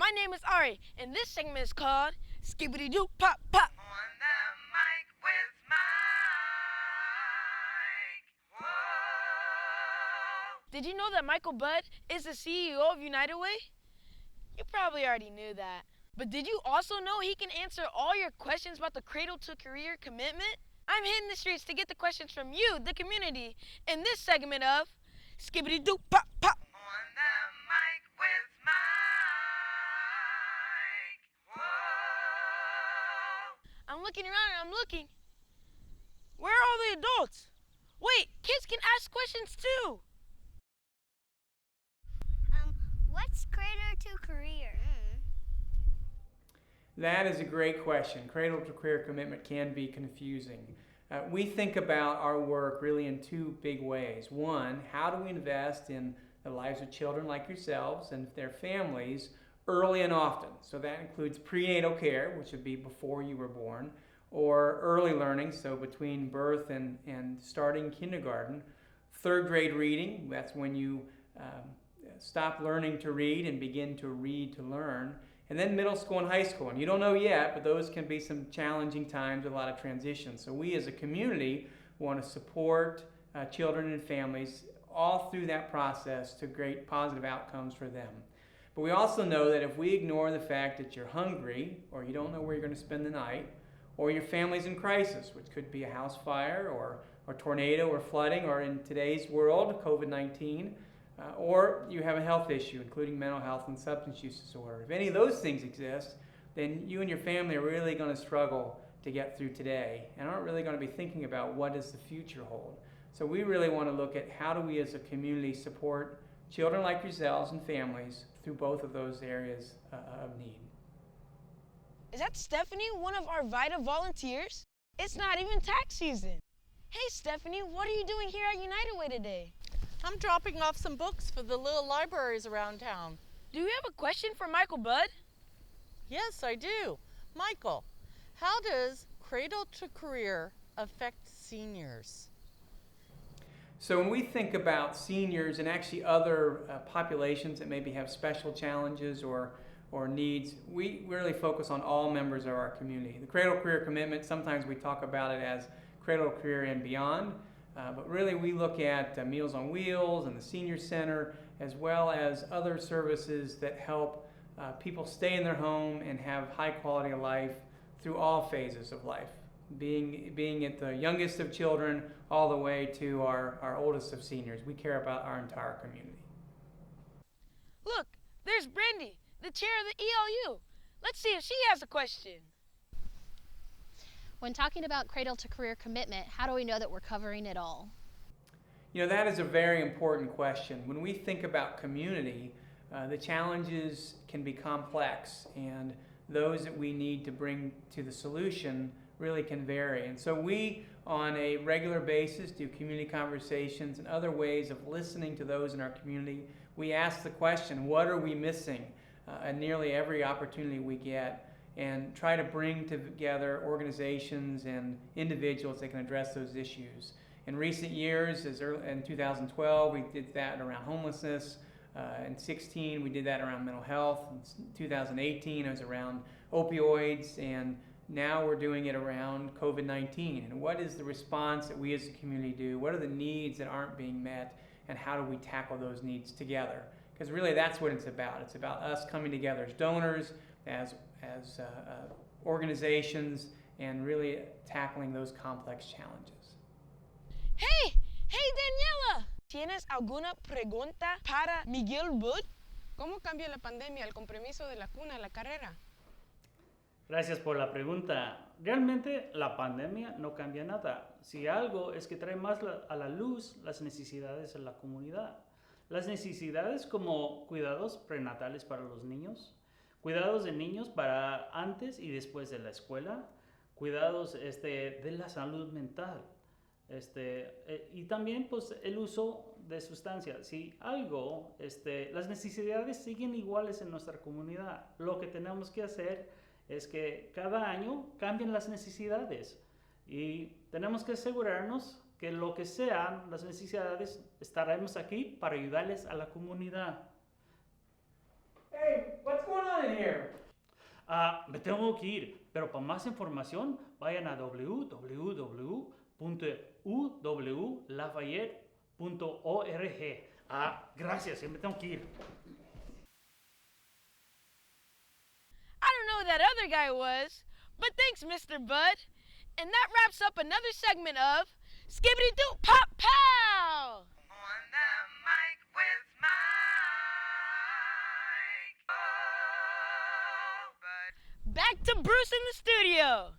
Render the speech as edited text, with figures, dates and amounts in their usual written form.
My name is Ari, and this segment is called Skibbity Doo Pop Pop. On the mic with Mike. Whoa. Did you know that Michael Budd is the CEO of United Way? You probably already knew that. But did you also know he can answer all your questions about the Cradle to Career Commitment? I'm hitting the streets to get the questions from you, the community, in this segment of Skibbity Doo Pop Pop. On the mic with Mike. Whoa. I'm looking around and I'm looking. Where are all the adults? Wait, kids can ask questions too. What's Cradle to Career? That is a great question. Cradle to Career Commitment can be confusing. We think about our work really in two big ways. One, how do we invest in the lives of children like yourselves and their families early and often? So that includes prenatal care, which would be before you were born, or early learning, so between birth and starting kindergarten. Third grade reading, that's when you stop learning to read and begin to read to learn. And then middle school and high school. And you don't know yet, but those can be some challenging times, a lot of transitions. So we as a community want to support children and families all through that process to create positive outcomes for them. But we also know that if we ignore the fact that you're hungry, or you don't know where you're going to spend the night, or your family's in crisis, which could be a house fire or tornado or flooding, or in today's world, COVID-19, or you have a health issue, including mental health and substance use disorder. If any of those things exist, then you and your family are really going to struggle to get through today and aren't really going to be thinking about what does the future hold. So we really want to look at how do we as a community support children like yourselves and families through both of those areas of need. Is that Stephanie, one of our VITA volunteers? It's not even tax season. Hey Stephanie, what are you doing here at United Way today? I'm dropping off some books for the little libraries around town. Do you have a question for Michael Budd? Yes, I do. Michael, how does Cradle to Career affect seniors? So when we think about seniors and actually other populations that maybe have special challenges or needs, we really focus on all members of our community. The Cradle Career Commitment, sometimes we talk about it as Cradle Career and Beyond. But really we look at Meals on Wheels and the Senior Center, as well as other services that help people stay in their home and have high quality of life through all phases of life, being at the youngest of children all the way to our oldest of seniors. We care about our entire community. Look, there's Brandy, the chair of the ELU. Let's see if she has a question. When talking about Cradle to Career Commitment, how do we know that we're covering it all? You know, that is a very important question. When we think about community, the challenges can be complex, and those that we need to bring to the solution really can vary. And so we, on a regular basis, do community conversations and other ways of listening to those in our community. We ask the question, what are we missing at nearly every opportunity we get, and try to bring together organizations and individuals that can address those issues. In recent years, in 2012, we did that around homelessness. In 2016, we did that around mental health. In 2018, it was around opioids. And now we're doing it around COVID-19. And what is the response that we as a community do? What are the needs that aren't being met? And how do we tackle those needs together? Because really that's what it's about. It's about us coming together as donors, as organizations, and really tackling those complex challenges. Hey Daniela! ¿Tienes alguna pregunta para Miguel Budd? ¿Cómo cambia la pandemia el compromiso de la cuna a la carrera? Gracias por la pregunta. Realmente la pandemia no cambia nada. Si algo es que trae más a la luz las necesidades de la comunidad. Las necesidades como cuidados prenatales para los niños, cuidados de niños para antes y después de la escuela, cuidados de la salud mental, y también pues el uso de sustancias. Si algo, las necesidades siguen iguales en nuestra comunidad, lo que tenemos que hacer es que cada año cambien las necesidades y tenemos que asegurarnos que lo que sean las necesidades estaremos aquí para ayudarles a la comunidad. Hey, what's going on in here? Me tengo que ir, pero para más información vayan a www.uwlafayette.org. Gracias, me tengo que ir. I don't know who that other guy was, but thanks, Mr. Bud. And that wraps up another segment of Skibbity Doo Pop Pow! On the mic with Mike. Back to Bruce in the studio.